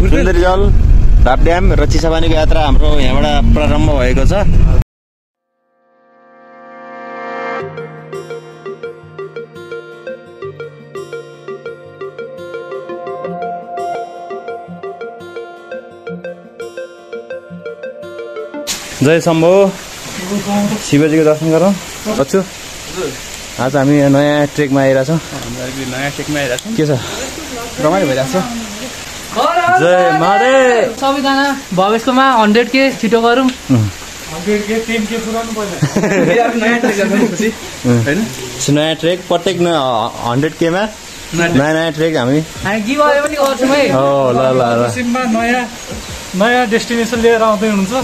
सुन्दरीजल धाप ड्याम र चिसापानीको यात्रा हाम्रो यहाँबाट प्रारम्भ भएको छ। जय शम्भो, शिवजीको दर्शन गरौँ। बच्चु आज हामी नयाँ ट्रेकमा आइरहेछौँ। के छ, रमाइलो भइरहेछ। जय महादेव। सबैजना भवेशकोमा 100K छिटो गरौँ। 100K 10K पुराउनु पर्छ। नयाँ ट्रेक प्रत्येक 100K मा नयाँ ट्रेक हामी गिभ अवे पनि गर्छौँ है। ल ल ल नयाँ डेस्टिनेसन लिएर आउँदै हुनुहुन्छ।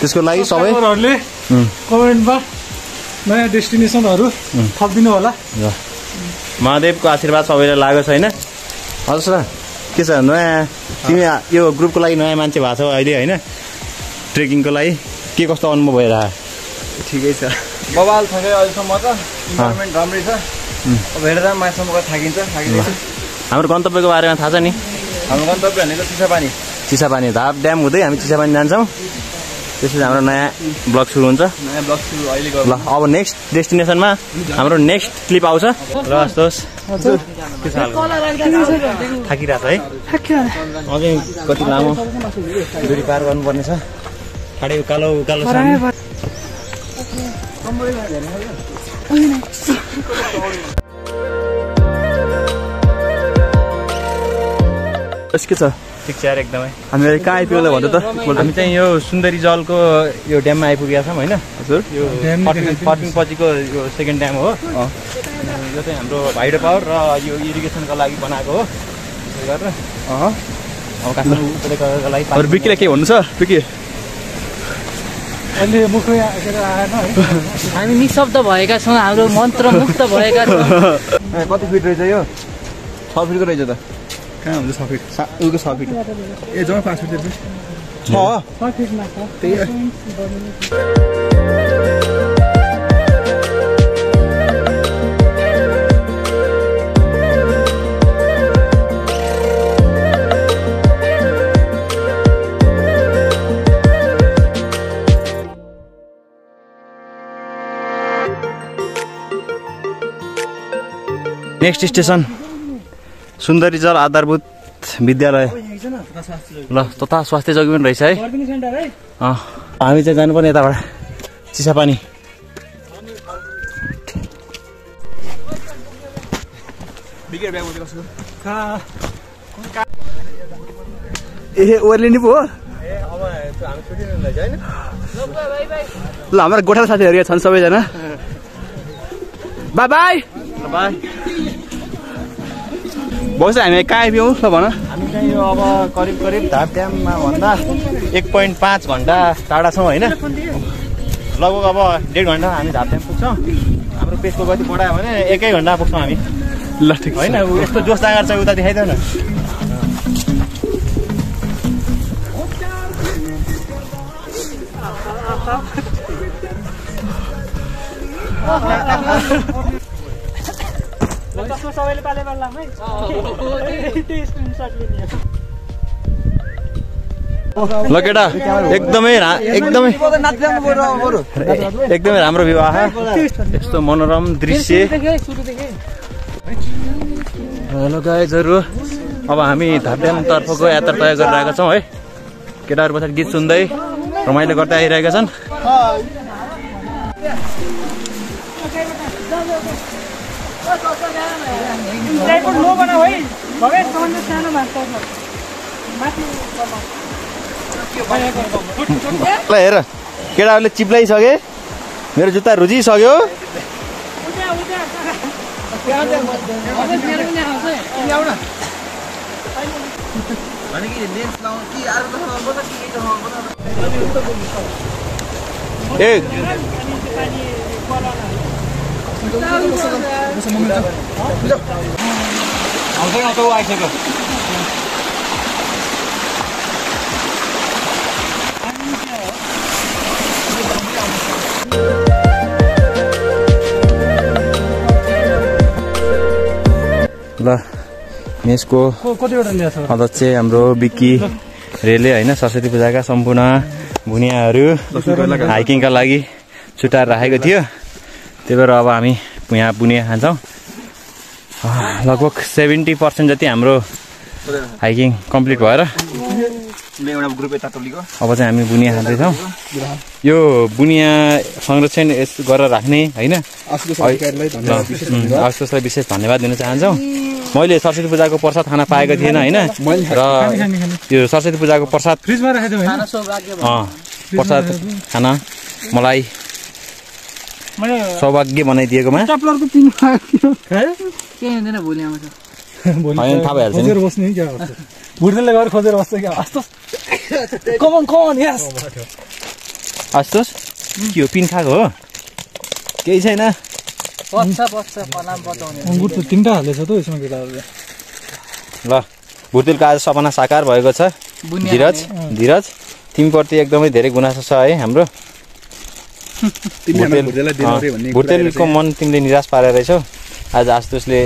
त्यसको लागि सबैले कमेन्टमा नयाँ डेस्टिनेसनहरू थपिदिनु होला। महादेवको आशीर्वाद सबैलाई लागोस् होइन। हजुर के छ, नयाँ तिमी यो ग्रुपको लागि नयाँ मान्छे भएको छौ अहिले होइन। ट्रेकिङको लागि के कस्तो अनुभव भइरहेको? ठिकै छ, बबाल छ क्या अहिलेसम्म त। इन्भाइरोमेन्ट राम्रै छ। अब हेर्दा माथिसम्म गएर थाकिन्छ। हाम्रो गन्तव्यको बारेमा थाहा छ नि? हाम्रो गन्तव्य भनेको चिसापानी। चिसापानी धाप ड्याम हुँदै हामी चिसापानी जान्छौँ। त्यसपछि हाम्रो नयाँ ब्लग सुरु हुन्छ। नयाँ ब्लग सुरु अहिले गर्नु। ल अब नेक्स्ट डेस्टिनेसनमा हाम्रो नेक्स्ट क्लिप आउँछ। र आस्तोस् थाकिरहेछ है। अझै कति लामो दुरी पार गर्नुपर्ने छ। ठाडे उकालो उकालो छ। के छ? ठिक छ यार एकदमै। हामी अहिले कहाँ आइपुग्यो भन्नु त? हामी चाहिँ यो सुन्दरी जलको यो ड्याममा आइपुगेका छौँ होइन। हजुर, यो 14 पछिको यो सेकेन्ड ड्याम हो। यो चाहिँ हाम्रो हाइड्रो पावर र यो इरिगेसनको लागि बनाएको हो। त्यसले गर्दा काठमाडौँको लागि बिक्रीलाई के भन्नु छ? बिक्री अहिले मुखै आएन है। हामी निशब्द भएका छौँ, हाम्रो मन्त्र मुक्त भएका छौँ। कति फिट रहेछ यो? 6 फिटको रहेछ त। कहाँ हुन्छ 6 फिट? उको 6 फिट। ए जम्मा 5 फिट रहेछ। 6 फिटमा छ। त्यही नेक्स्ट स्टेसन सुन्दरीजल आधारभूत विद्यालय ल तथा स्वास्थ्य चौकी पनि रहेछ है। हामी चाहिँ जानुपर्ने यताबाट चिसापानी। ए ओर्लिने पो हो। ल हाम्रो गोठाला साथीहरू यहाँ छन् सबैजना। By by by. बस हामी कहाँ आइपुग्यौँ ल भन। हामी चाहिँ यो अब करिब करिब धाप ड्याममा भन्दा 1.5 घन्टा टाढा छौँ होइन। लगभग अब 1.5 घन्टा हामी धाप ड्याम पुग्छौँ। हाम्रो पेसको गति बढायो भने 1 घन्टा पुग्छौँ हामी। ल ठिक होइन यस्तो जोस जाँगर छ उता देखाइदेऊ न। सबैले पाले पाल्लाम है। ल केटा एकदमै राम्रो विवाह, यस्तो मनोरम दृश्य। हेलो गाइजहरु, अब हामी धाप ड्याम तर्फको यात्रा तय गरिरहेका छौँ है। केटाहरू पछाडि गीत सुन्दै रमाइलो गर्दै आइरहेका छन्। ल हेर केटाहरूले चिप्लाइसके, मेरो जुत्ता रुजिसक्यो। आइसक्यो। ल मेसको कतिवटा ल्याएको छ अध्यक्ष हाम्रो बिक्की रेलले होइन सरस्वती पूजाका सम्पूर्ण बुनियाहरू हाइकिङका लागि छुट्याएर राखेको थियो। त्यही भएर अब हामी यहाँ बुनिया खान्छौँ। लगभग 70% जति हाम्रो हाइकिङ कम्प्लिट भएर अब चाहिँ हामी बुनिया खाँदैछौँ। यो बुनिया संरक्षण गरेर राख्ने होइन आशुतोषलाई विशेष धन्यवाद दिन चाहन्छौँ। मैले सरस्वती पूजाको प्रसाद खाना पाएको थिएन होइन र यो सरस्वती पूजाको प्रसाद फ्रिजमा राखेको प्रसाद खाना मलाई सौभाग्य बनाइदिएकोमा केही हुँदैन भोलि आउँछ थाहा भइहाल्छ नि। खोजेर बस्ने क्या भुर्देलले गएर खोजेर बस्छ क्या कमन यस आशुतोष के हो पिन खाएको हो केही छैन अङ्गुर त 3टा हालेछ त यसमा केटाहरूले। ल भुर्तेलको आज सपना साकार भएको छ। धीरज तिमीप्रति एकदमै धेरै गुनासो छ है हाम्रो। भुर्तेलको मन तिमीले निराश पारेर रहेछौ। आज आशुतोषले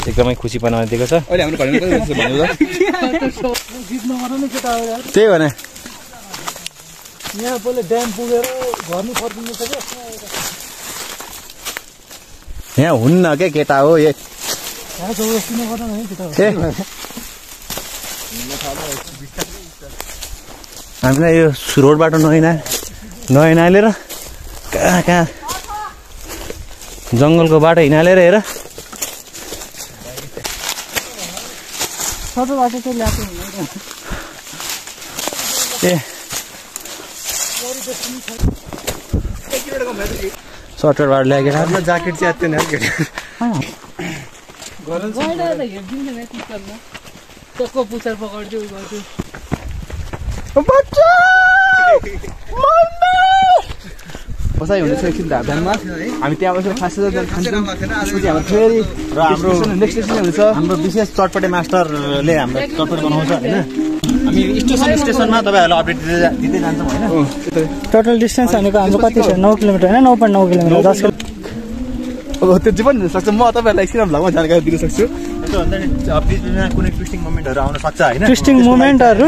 एकदमै खुसी बनाइदिएको छ। त्यही भने यहाँ पहिले ड्याम पुगेर घर्नु फर्किनु छ क्या यहाँ हुन्न के केटा हो ए हामीलाई यो रोडबाट नहिँडालेर कहाँ जङ्गलको बाटो हिँडालेर हेर सर्टकट बाटो ल्याएको ज्याकेट चाहिँ आत्दैन पुच्छर पकड्छु गर्छु बसाइ हुँदैछ एकछिन धाममा हामी त्यहाँ बसेर खास खान्छौँ। हाम्रो फेरि र हाम्रो नेक्स्ट स्टेसन हुन्छ हाम्रो विशेष चटपटे मास्टरले हाम्रो चटपटे बनाउँछ होइन। हामी स्टेसनमा तपाईँहरूलाई अपडेट दिँदै जान्छौँ होइन। टोटल डिस्टेन्स भनेको हाम्रो कति छ 9 किलोमिटर होइन 9.9 किलोमिटर 10 किलोमिटर। अब त्यो जे पनि हुनसक्छ। म तपाईँहरूलाई एकछिन भ्लगमा जानकारी दिन सक्छु। यसो भन्दा नि बिचमा कुनै ट्विस्टिङ मोमेन्टहरू आउन सक्छ होइन। ट्विस्टिङ मोमेन्टहरू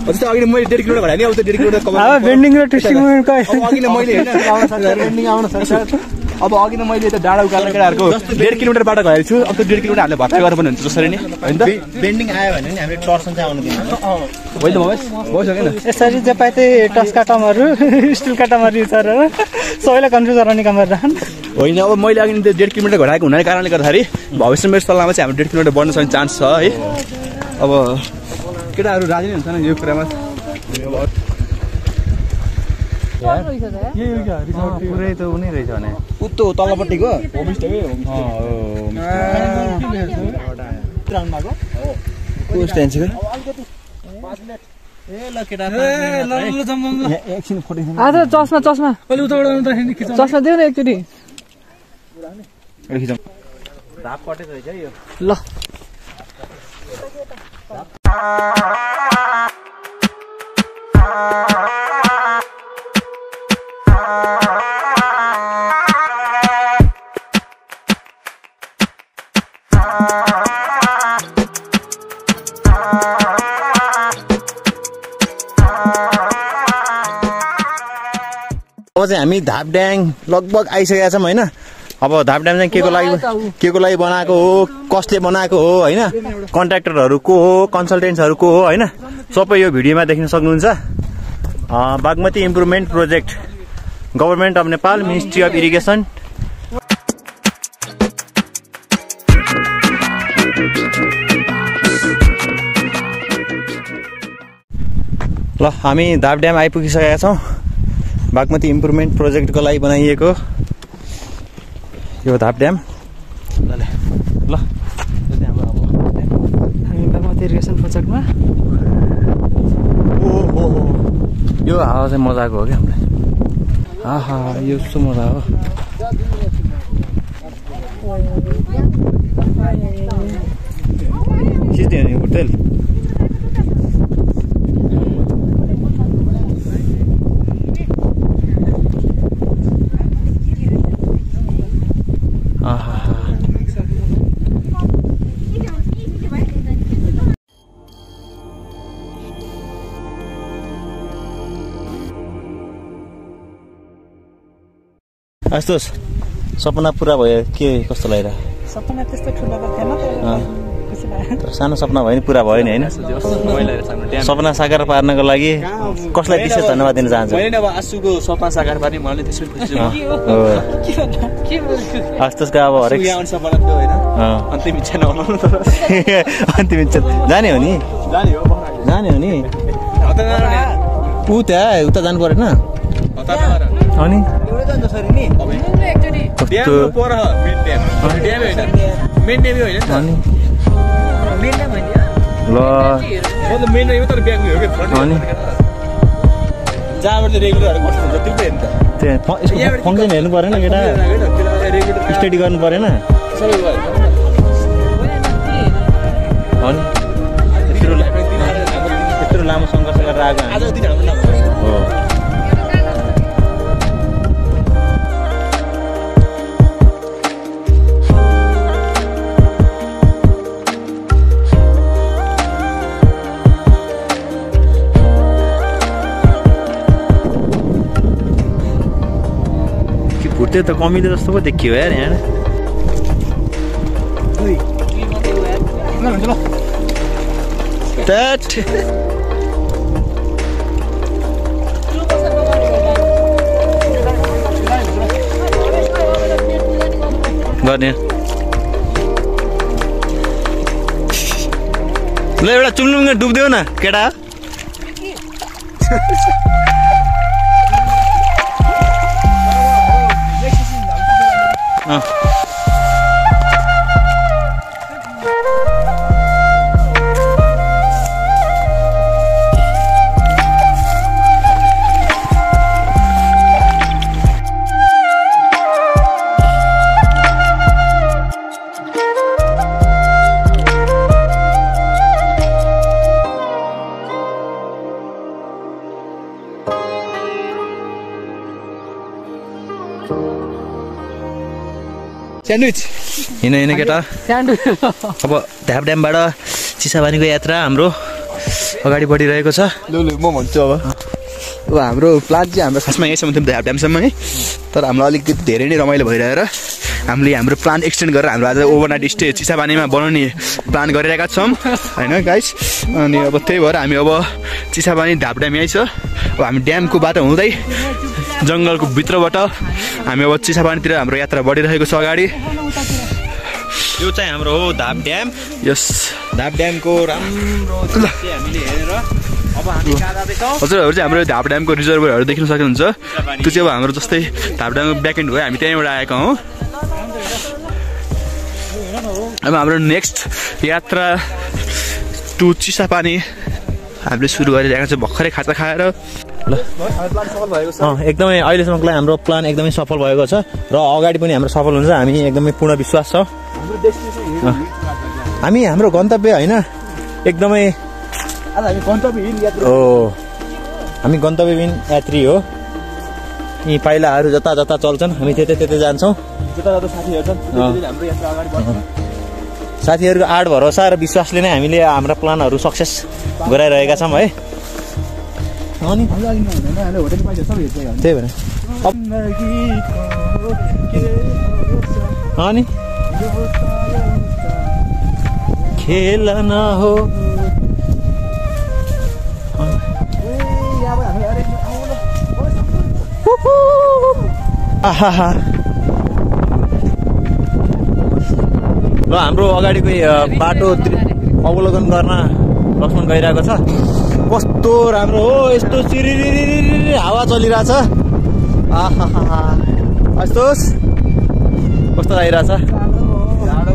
जस्तै अघि मैले 1.5 किलोमिटर भने अब त्यो 1.5 किलोमिटर कभर अब बेन्डिङ र ट्विस्टिङ मोमेन्ट अब अघि नै मैले होइन बेन्डिङ आउन सक्छ। अब अघि नै मैले त्यो डाँडा उकालो केटाहरूको 1.5 किलोमिटर बाटो गएको छु। अब त्यो 1.5 किलोमिटर हामीले भत्ता गर्नु पर्ने हुन्छ जसरी नि होइन त। बेन्डिङ आयो भने नि हामीले टर्सन चाहिँ आउनु दिनु होइन भइसक्यो नि यसरी जे पाए त्यही टस काटामाहरू स्टिल काटामाहरू युज गरेर सबैलाई कन्फ्युज गराउने काम गरिरहन्। होइन अब मैले अघि त्यो 1.5 किलोमिटर घटाएको हुनाले कारणले गर्दाखेरि भविष्यमा मेरो सल्लाहमा चाहिँ हाम्रो 1.5 किलोमिटर बढ्न सक्ने चान्स छ है। अब केटाहरू राजी नै हुन्छन् यो कुरामा। पुरै त उनी रहेछ भने उत्तो तलपट्टिको होमस्टे आज चस्मा अहिले उताबाट आउँदाखेरि चस्मा देऊ न एकचोटि धाप कटेको रहेछ है यो। ल अब चाहिँ हामी धापड्याङ लगभग आइसकेका छौँ होइन। अब धापड्याङ चाहिँ के को लागि बनाएको हो कसले बनाएको हो होइन कन्ट्र्याक्टरहरू को हो कन्सल्टेन्ट्सहरू को हो होइन सबै यो भिडियोमा देख्न सक्नुहुन्छ। Bagmati improvement project government of Nepal ministry of irrigation. ल हामी धापड्याम आइपुगिसकेका छौँ। बागमती इम्प्रुभमेन्ट प्रोजेक्टको लागि बनाइएको यो धापड्याम। ल हामी बागमती इरिगेसन प्रोजेक्टमा यो हावा चाहिँ मजाको हो क्या हामीलाई। आहा यो कस्तो मजा हो। खिच्दियो नि होटेल आस्तोस सपना पुरा भयो के कस्तो लागिरा सपना त्यस्तो ठुलो त थिएन तर सानो सपना भयो नि पुरा भयो नि हैन सपना साकार पार्नको लागि कसलाई विशेष धन्यवाद दिन चाहन्छु मैले अब आँसुको सपना साकार पार्ने मलाई त्यसरी खुसी छु आस्तोसको अब हरेक सपना थियो हैन अन्तिम इच्छा नहुनु तर अन्तिम इच्छा जाने हो नि जाने हो नि उता जानु परेन अनि फङ्सन हेर्नु परेन केटा स्टडी गर्नु परेन अनि यत्रो लामो सङ्घर्ष गरेर आएको हो भुट्टे त कमिलो जस्तो पो देखियो यार यहाँ गर्ने ल एउटा चुम्लुङ्गे डुब्दियो न केटा स्यान्डविच हिँड केटा अब ध्याप ड्यामबाट चिसापानीको यात्रा हाम्रो अगाडि बढिरहेको छ ल म भन्छु अब हाम्रो प्लान चाहिँ हाम्रो खासमा यहीँसम्म थियो ध्याप ड्यामसम्म है तर हाम्रो अलिकति धेरै नै रमाइलो भइरहेर हामीले हाम्रो प्लान एक्सटेन्ड गरेर हाम्रो आज ओभरनाइट स्टे चिसापानीमा बनाउने प्लान गरिरहेका छौँ होइन गाइस अनि अब त्यही भएर हामी अब चिसापानी ध्याप ड्याम यहीँ छ अब हामी ड्यामको बाटो हुँदै जङ्गलको भित्रबाट हामी अब चिसापानीतिर हाम्रो यात्रा बढिरहेको छ अगाडि यो चाहिँ हाम्रो हो धाप ड्याम यस धाप ड्यामको राम्रो दृश्य हामीले हेरेर अब हामी कहाँ जाँदैछौँ हजुरहरू चाहिँ हाम्रो धाप ड्यामको रिजर्भरहरू देख्न सक्नुहुन्छ त्यो चाहिँ अब हाम्रो जस्तै धाप ड्यामको ब्याकएन्ड भयो हामी त्यहीँबाट आएका हौँ अब हाम्रो नेक्स्ट यात्रा टु चिसापानी हामीले सुरु गरिरहेका छौँ भर्खरै खाजा खाएर ल एकदमै अहिलेसम्मको लागि हाम्रो प्लान एकदमै सफल भएको छ र अगाडि पनि हाम्रो सफल हुन्छ हामी एकदमै पूर्ण विश्वास छ हामी हाम्रो गन्तव्य होइन एकदमै हामी गन्तव्यहीन यात्री हो यी पाइलाहरू जता जता चल्छन् हामी त्यतै त्यतै जान्छौँ साथीहरूको आड भरोसा र विश्वासले नै हामीले हाम्रा प्लानहरू सक्सेस गराइरहेका छौँ है अनि त्यही भएर अनि खेल न हो ल हाम्रो अगाडिको बाटो अवलोकन गर्न लक्ष्मण गइरहेको छ कस्तो राम्रो हो यस्तो सिरिरिरि हावा चलिरहेछ आस्तोस कस्तो लागिरहेछ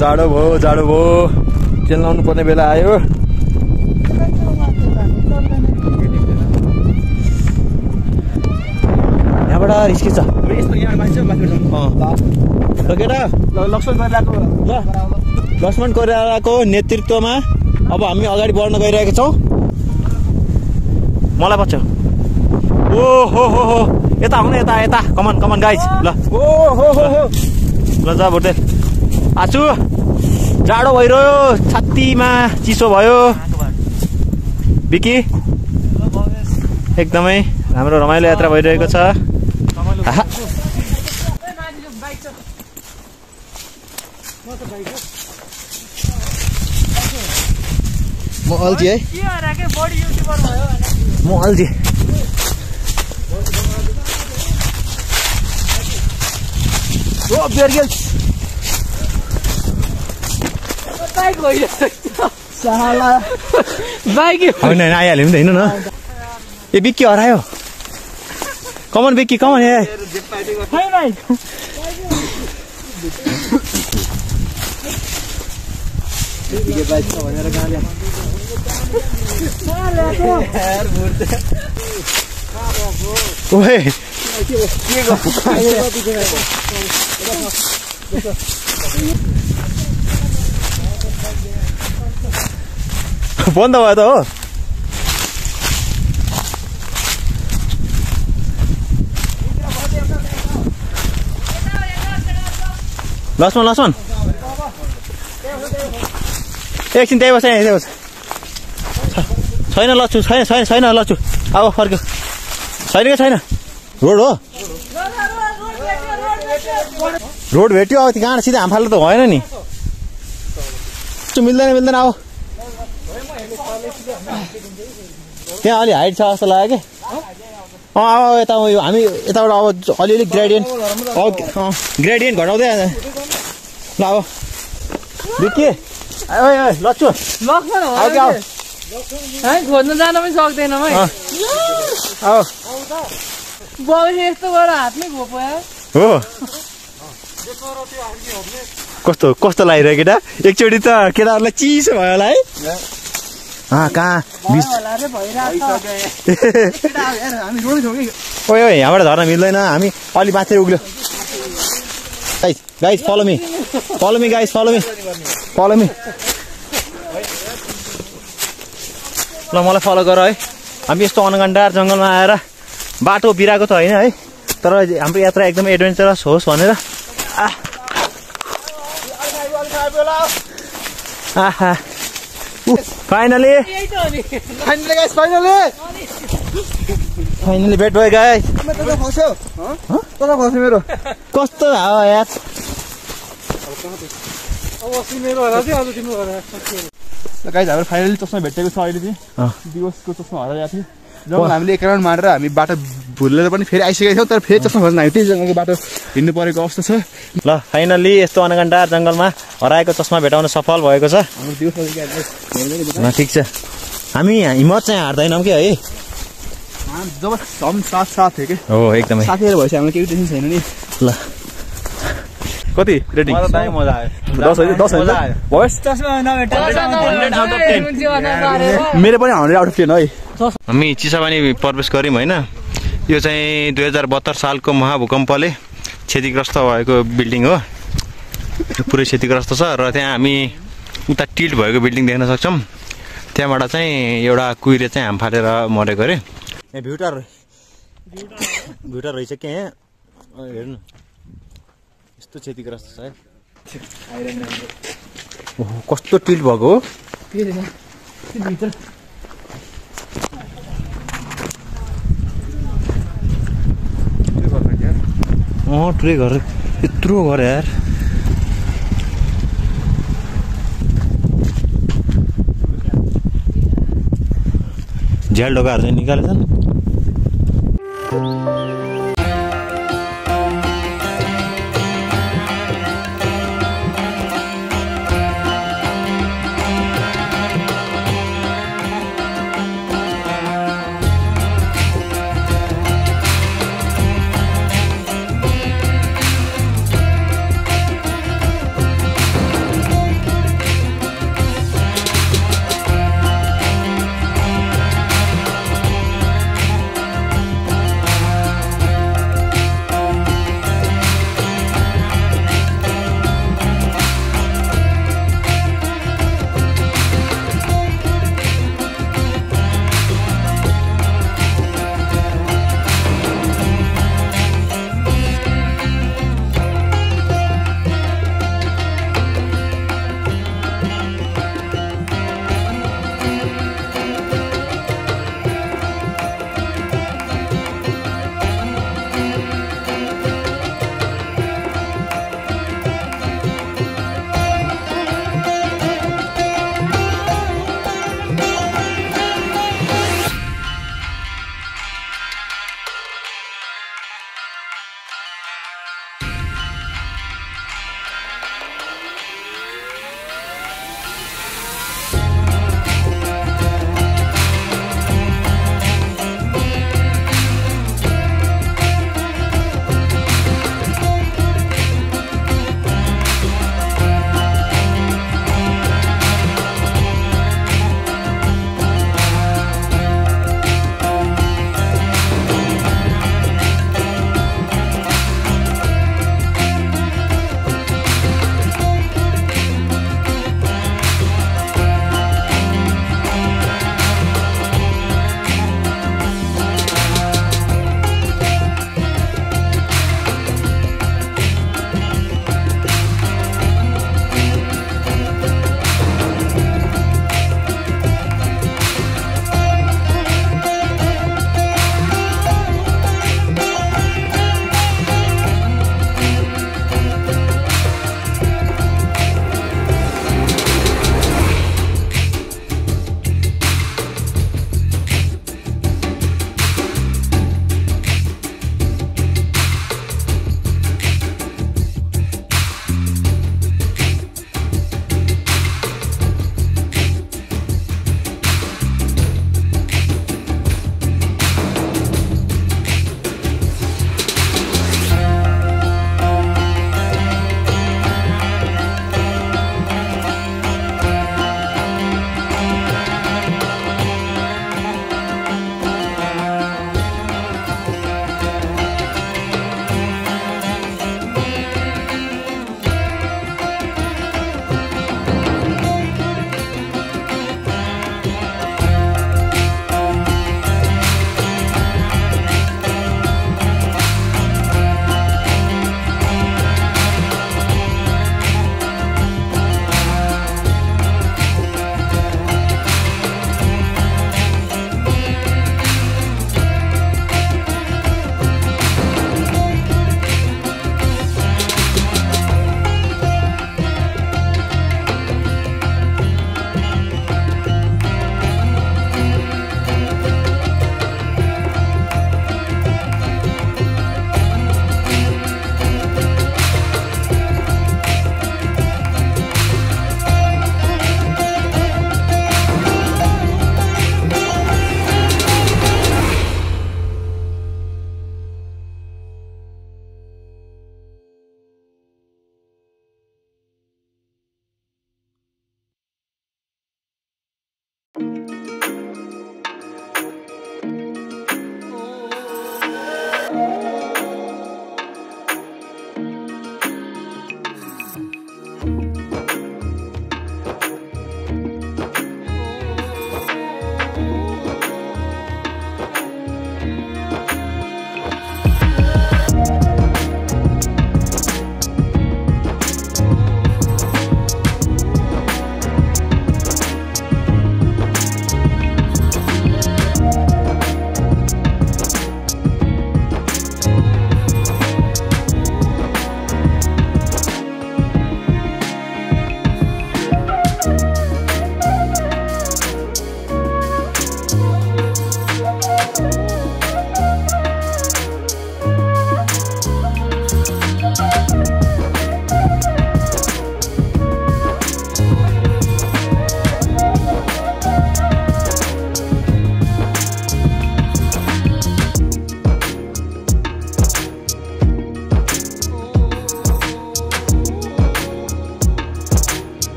जाडो भयो तेल लाउनु पर्ने बेला आयो यहाँबाट रिस्की छ केटा लक्ष्मण कोइरालाको नेतृत्वमा अब हामी अगाडि बढ्न गइरहेका छौँ मलाई पछि ओ हो यता आउनु यता कमन गाइज ल ल जा भोटे आछु जाडो भइरह्यो छातीमा चिसो भयो बिकी एकदमै हाम्रो रमाइलो यात्रा भइरहेको छ म अल्झी है म अल्झी ओ बेयर गेल्स बाइक होइन आइहाल्यो नि त हिँड्नु न ए बिक्की हरायो कमन बिक्की कमन ए ओए बन्द भयो त हो लसुन लसुन एकछिन त्यही बस त्यही बस छैन लच्छु छैन छैन छैन लच्छु अब फर्क्यो छैन कि छैन रोड हो रोड भेट्यो अब गाँड सिधै हाम फाल्नु त भएन नि मिल्दैन मिल्दैन अब त्यहाँ अलि हाइट छ जस्तो लाग्यो कि अब यता हामी यताबाट अब अलिअलि ग्रेडियन्ट ग्रेडियन्ट घटाउँदै ल अब के लच्छु खोज्नु जान पनि सक्दैनौँ है बौले यस्तो गरेर हातमै घोप्यो हो कस्तो कस्तो लागिरह्यो केटा एकचोटि त केटाहरूलाई चिसो भयो होला है कहाँ ओए ओए यहाँबाट झर्न मिल्दैन हामी अलि माथि उक्ल्यो guys follow me guys follow me ल मलाई फलो गर है हामी यस्तो अनगन्डार जङ्गलमा आएर बाटो बिराएको त होइन है तर हाम्रो यात्रा एकदम एडभेन्चरस होस् भनेर फाइनली भेट भयो गाइस मेरो कस्तो हावा यार गाइस हाम्रो फाइनली चस्मा भेटेको छ अहिले चाहिँ दिवसको चस्मा हराएको थियो जब हामीले एक राउन्ड मारेर हामी बाटो भुलेर पनि फेरि आइसकेका थियौँ तर फेरि चस्मा खोज्न हामी त्यही जग्गाको बाटो हिँड्नु परेको अवस्था छ ल फाइनली यस्तो अनगन्डार जङ्गलमा हराएको चस्मा भेटाउन सफल भएको छ ठिक छ हामी हिम्मत चाहिँ हार्दैनौँ कि है जब हम साथ साथ थियो कि हो एकदमै साथीहरू भएपछि हामीलाई केही टेन्सन छैन नि ल कति रेटिङ मजा आयो 10 मेरो पनि 100 आउट अफ 10 है हामी चिसापानी प्रवेश गऱ्यौँ होइन यो चाहिँ 2072 सालको महाभूकम्पले क्षतिग्रस्त भएको बिल्डिङ हो पुरै क्षतिग्रस्त छ र त्यहाँ हामी उता टिल्ट भएको बिल्डिङ देख्न सक्छौँ त्यहाँबाट चाहिँ एउटा कुहिरे चाहिँ हाम फालेर मरेको अरे यहाँ भ्युटर रहेछ के हेर्नु यस्तो क्षतिग्रस्त छ है कस्तो टिल्ट भएको हो ठुलै घर यत्रो घर यार झ्याल ढोकाहरू चाहिँ निकालेछन्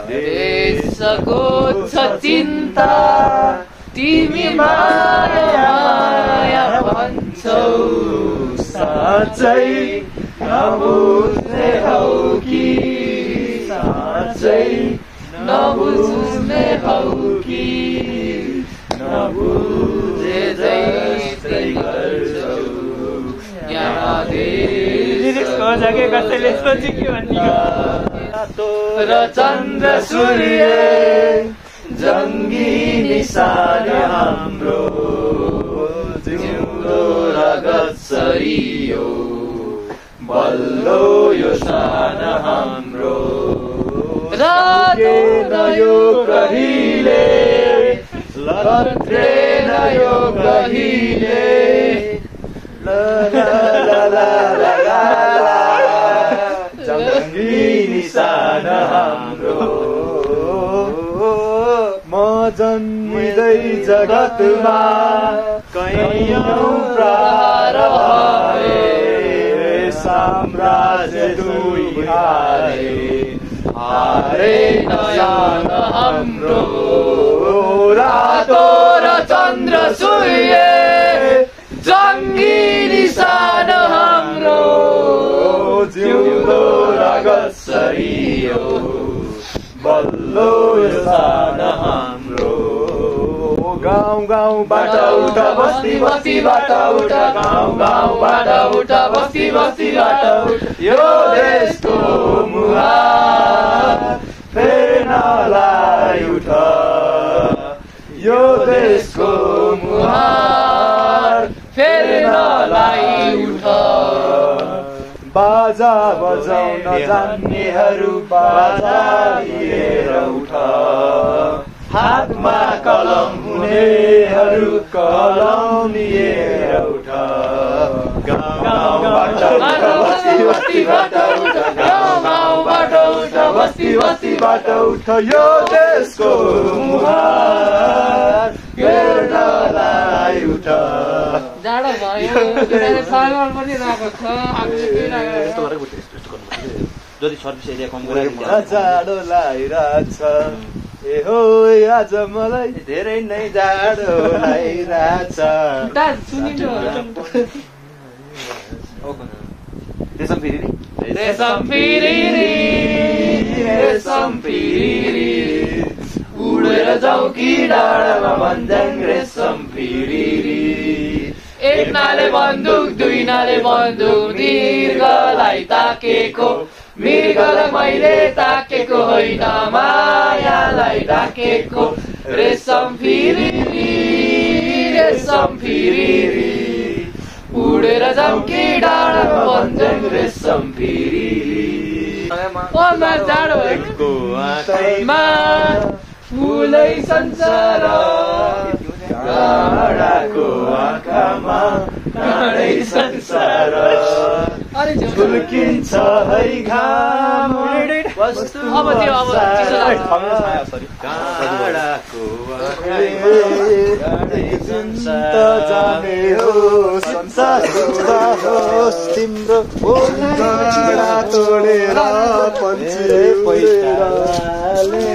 देशको छ चिन्ता तिमी माया भन्छौ साँच्चै नबुझ्ने हौ कि साँच्चै नबुझ्ने हौ कि नबुझे जस्तै गर्छौ यहाँ र चन्द्र सूर्य जङ्गी निशान हाम्रो जिउँदो रगत सरियो बल्लो यो सान हाम्रो रातेन यो कहिले लत्रेन यो कहिले जङ्गी निशान हाम्रो म जन्मिँदै जगतमा कैयौँ प्रहार भए साम्राज्य दुई हारे नयाँ हाम्रो रातो र चन्द्र सूर्य जङ्गी निशान हाम्रो जिउँदो रगत सरियो बल्लो सान हाम्रो गाउँ गाउँबाट उठ बस्ती बस्तीबाट उठ गाउँ गाउँबाट उठ बस्ती बस्तीबाट उठ यो देशको मुहार फेर्नलाई उठ यो देशको मुहार फेर्नलाई उठ बाजा बजाउन जान्नेहरू बाजा लिएर उठ हातमा कलम हुनेहरू कलम लिएर उठ गाउँबाट उठ बस्ती बस्तीबाट उठ गाउँबाट उठ बस्ती बस्तीबाट उठ यो देशको मुहार फेर्नलाई उठ जाडो भयो सालमा पनि रहेको छ जति सर्भिस एरिया कम गरेर जाडो लागिरहेछ ए हो आज मलाई धेरै नै जाडो लागिरहेछ रेशम फिरी उडेर जाउँ कि डाँडामा भन्ज्याङ रेशम फिरी एक नाले बन्दुक दुई नाले बन्दुक दीर्घलाई ताकेको मृगलाई मैले ताकेको होइन मायालाई डाकेको रेशम फिरी उडेर जाउँ कि डाँडामा भन्ज्याङ रेशम फिरी जाडो मा फुलै संसार डाँडाको आँखामा काँडै संसार झुल्किन्छ है घाम वस्तु काँडाको जाने हो संसार होस् तिम्रो तोडेर पन्छे पैसाले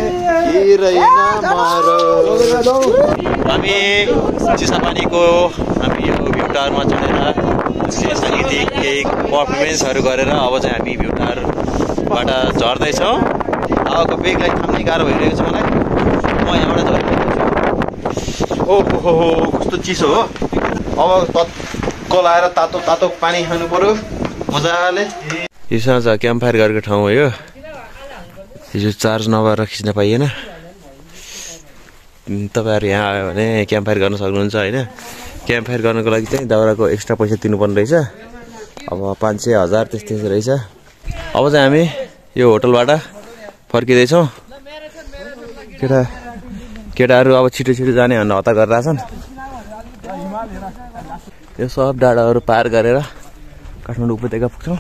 हामी चिसापानीको हामी यो भ्यू टावरमा चढेर साङ्गीतिक केही पर्फर्मेन्सहरू गरेर अब चाहिँ हामी भ्यू टावरबाट झर्दैछौँ। हावाको बेगलाई थाम्नै गाह्रो भइरहेको छ मलाई। म यहाँबाट झरिरहेको छु। ओहो कस्तो चिसो हो। अब तत्को लाएर तातो तातो पानी खानु पर्यो मजाले। यो साँझ क्याम्प फायर गरेको ठाउँ हो यो। हिजो चार्ज नभएर खिच्न पाइएन। तपाईँहरू यहाँ आयो भने क्याम्प फायर गर्न सक्नुहुन्छ होइन। क्याम्प फायर गर्नको लागि चाहिँ दाउराको एक्स्ट्रा पैसा तिर्नुपर्ने रहेछ। अब 500 1000 त्यस्तै रहेछ। अब चाहिँ हामी यो होटलबाट फर्किँदैछौँ। केटाहरू अब छिटो छिटो जाने भनेर हतार गरिरहेछन्। यो सब डाँडाहरू पार गरेर काठमाडौँ उपत्यका पुग्छौँ।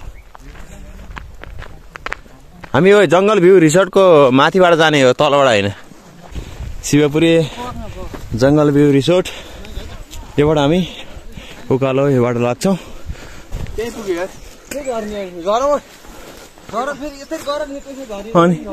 हामी यो जङ्गल भ्यू रिसोर्टको माथिबाट जाने हो, तलबाट होइन। शिवपुरी जङ्गल भ्यू रिसोर्ट योबाट हामी उकालो योबाट लाग्छौँ। अनि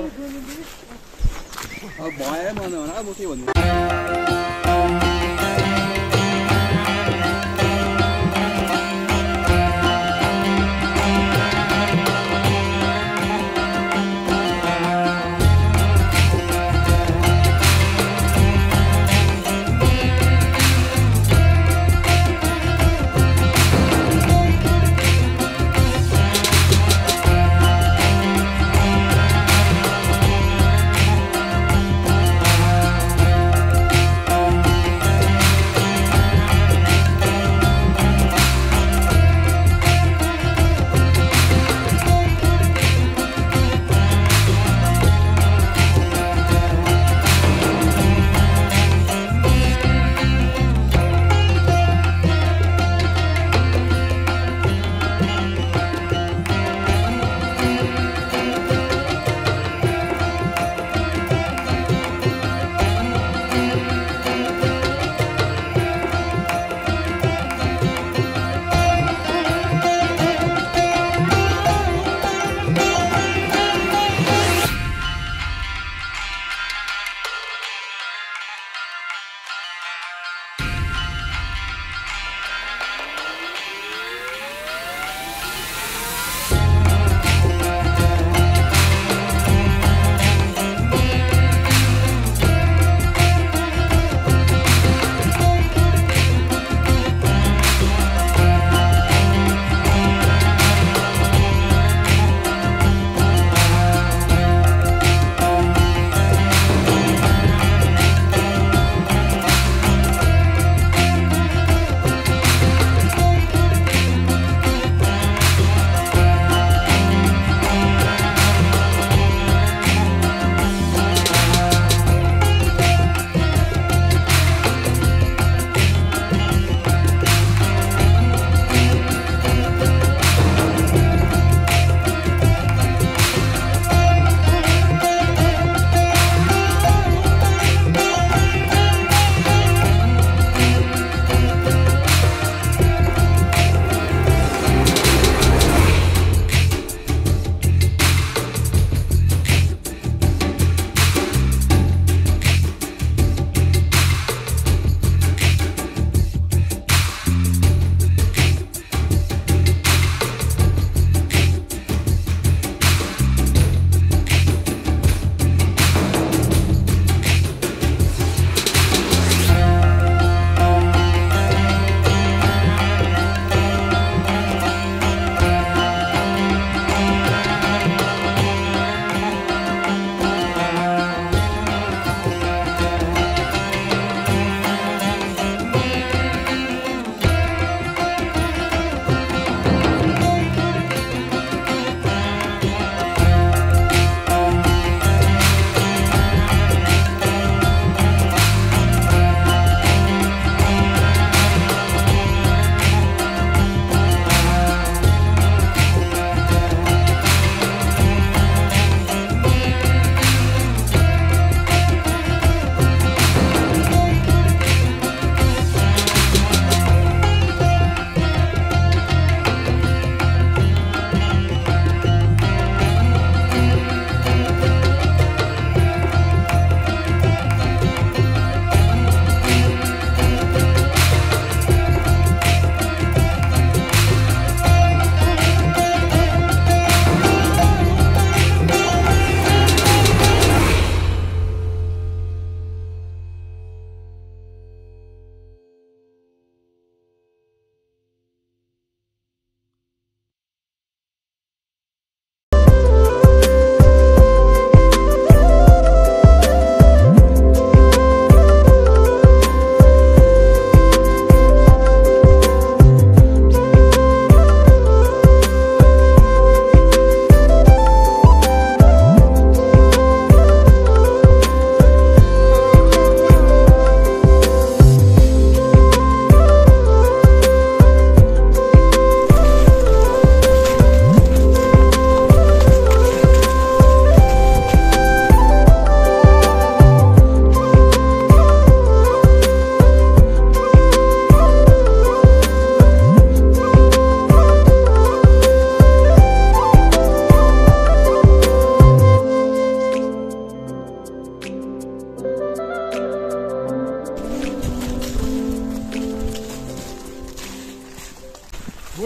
ल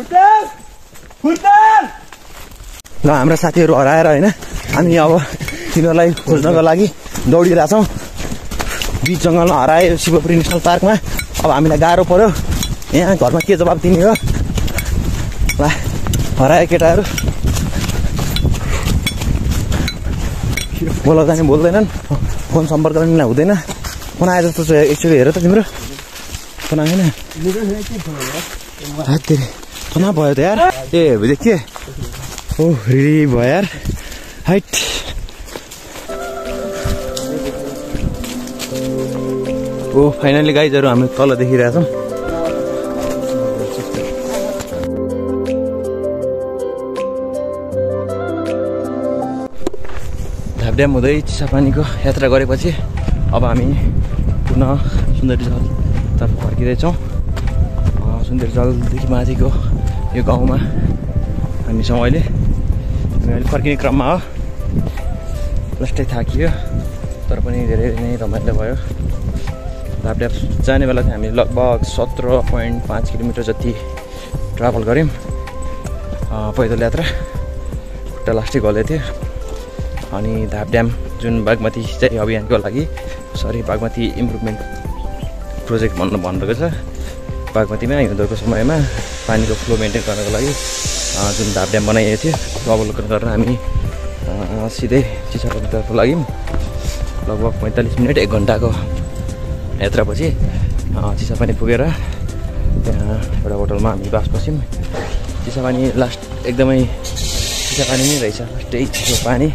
हाम्रा साथीहरू हराएर होइन हामी अब तिनीहरूलाई खोज्नको लागि दौडिरहेछौँ। बिच जङ्गलमा हरायो शिवपुरी नेसनल पार्कमा। अब हामीलाई गाह्रो पर्यो, यहाँ घरमा के जवाब दिने हो। ल हरायो केटाहरू, बोलाउँदा नि बोल्दैनन्, फोन सम्पर्क पनि हुँदैन। फोन आए जस्तो छ, एकचोटि हेर त तिम्रो फोन आएन। फोन भयो त यार। ए बुझ्यो के ओ रेडी भयो यार। हाइट ओ फाइनली गाइजहरू हामी तल देखिरहेछौँ। झापड्याम हुँदै चिसापानीको यात्रा गरेपछि अब हामी पुनः सुन्दरी जलतर्फ फर्किँदैछौँ। सुन्दरी जलदेखि माथिको यो गाउँमा हामी छौँ अहिले। हामी फर्किने क्रममा हो, लास्टै थाकियो तर पनि धेरै नै रमाइलो भयो। झापड्याम जाने बेला चाहिँ हामी लगभग 17.5 किलोमिटर जति ट्राभल गऱ्यौँ पैदल यात्रा। खुट्टा लास्टै गले थियो। अनि झापड्याम जुन बागमती सिँचाइ अभियानको लागि बागमती इम्प्रुभमेन्ट प्रोजेक्ट भन्नुभएको छ। बागमतीमा हिउँदोको समयमा पानीको फ्लो मेन्टेन गर्नको लागि जुन झापड्याम बनाइएको थियो त्यो अवलोकन गरेर हामी सिधै चिसापानीतर्फ लाग्यौँ। लगभग 45 मिनट 1 घन्टाको यात्रापछि चिसापानी पुगेर त्यहाँ एउटा होटलमा हामी बास बस्यौँ। चिसापानी लास्ट एकदमै चिसापानी नै रहेछ, लास्टै चिसो पानी।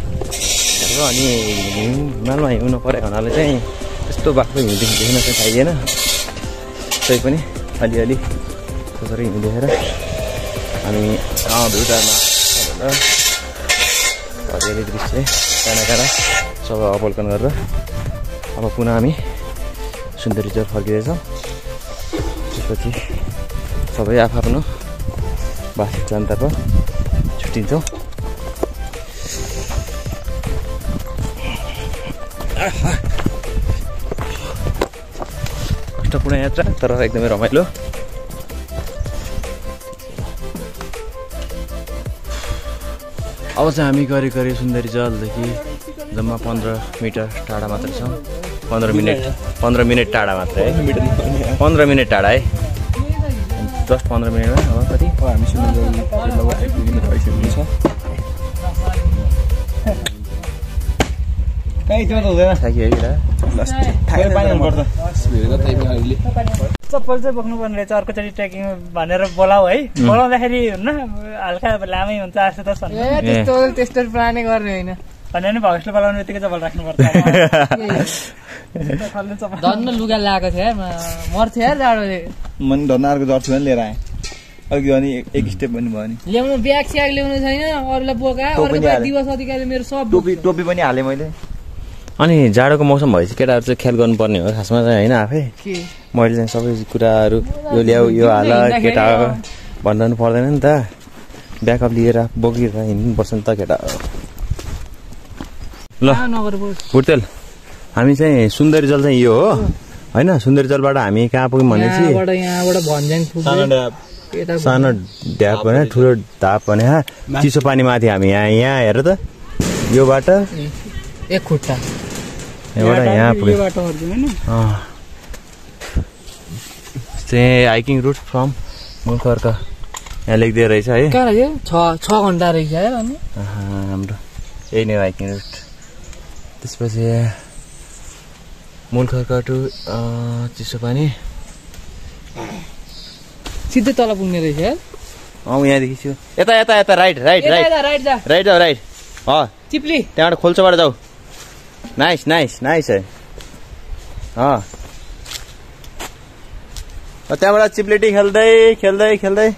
अनि हिमालमा हिउँनु परेको हुनाले चाहिँ त्यस्तो बाक्लो हिउँदेखि देख्न चाहिँ पाइएन। तै पनि अलिअलि कसरी हिउँ देखेर हामी भ्युटारमा हरियाली दृश्य काँडा काँडा सबै अवलोकन गरेर अब पुनः हामी सुन्दरी जल फर्किँदैछौँ। त्यसपछि सबै आफ्नो वासस्थानतर्फ छुट्टिन्छौँ। कष्टपूर्ण यात्रा तर एकदमै रमाइलो। अब चाहिँ हामी गरी सुन्दरी जलदेखि जम्मा 15 मिटर टाढा मात्र छौँ। 15 मिनट टाढा मात्र है, 15 मिनट टाढा है, जस्ट 15 मिनटमा। अब कति हामी सुन्दरी जल लगभग 1 किलोमिटर आइसकेको छ। चप्पल चाहिँ बोक्नुपर्ने रहेछ अर्कोचोटि ट्रेकिङ भनेर बोलाऊ है। बोलाउँदाखेरि हुन्न हल्का लामै हुन्छ 8-10 त्यस्तो प्लानै गर्ने होइन भने नि भविष्यले बोलाउने बित्तिकै चप्पल राख्नुपर्छ। धन्न लुगा लगाएको थियो यार, मर्थ्यो यार जाडोले। मन धन्न अर्को जर्सी पनि लिएर आएँ अघि अनि एक स्टेप पनि भयो नि। ल्याउनु ब्याग स्याग ल्याउनु छैन, अरूलाई बोका दिवस अधिकारी मेरो सब टोपी पनि हालेँ मैले। अनि जाडोको मौसम भएपछि केटाहरू चाहिँ ख्याल गर्नुपर्ने हो खासमा चाहिँ होइन। आफै मैले चाहिँ सबै कुराहरू यो ल्याऊ यो हाल केटा भन्दा पनि पर्दैन नि त। ब्याकअप लिएर बोकेर हिँड्नुपर्छ नि त केटा। ल भुटेल हामी चाहिँ सुन्दरी जल चाहिँ यो हो होइन। सुन्दरी जलबाट हामी कहाँ पुग्यौँ भनेपछि सानो ढ्याप भने ठुलो ढाप भने चिसो पानी माथि हामी यहाँ हेर त यो बाटो एक खुट्टा यहाँ पुग्यो। चाहिँ हाइकिङ रुट फ्रम मुलखर्क यहाँ लेख्दै रहेछ है। 6 घन्टा रहेछ हाम्रो यही नै हाइकिङ रुट। त्यसपछि मुलखर्क टु चिसोपानी सिधै तल पुग्ने रहेछ यार। यहाँदेखि छु यता यता यता राइट राइट राइट राइट जाऊ राइट चिप्ली त्यहाँबाट खोल्चोबाट जाऊ। नाइस नाइस नाइस है। त्यहाँबाट चिप्लेटी खेल्दै खेल्दै खेल्दै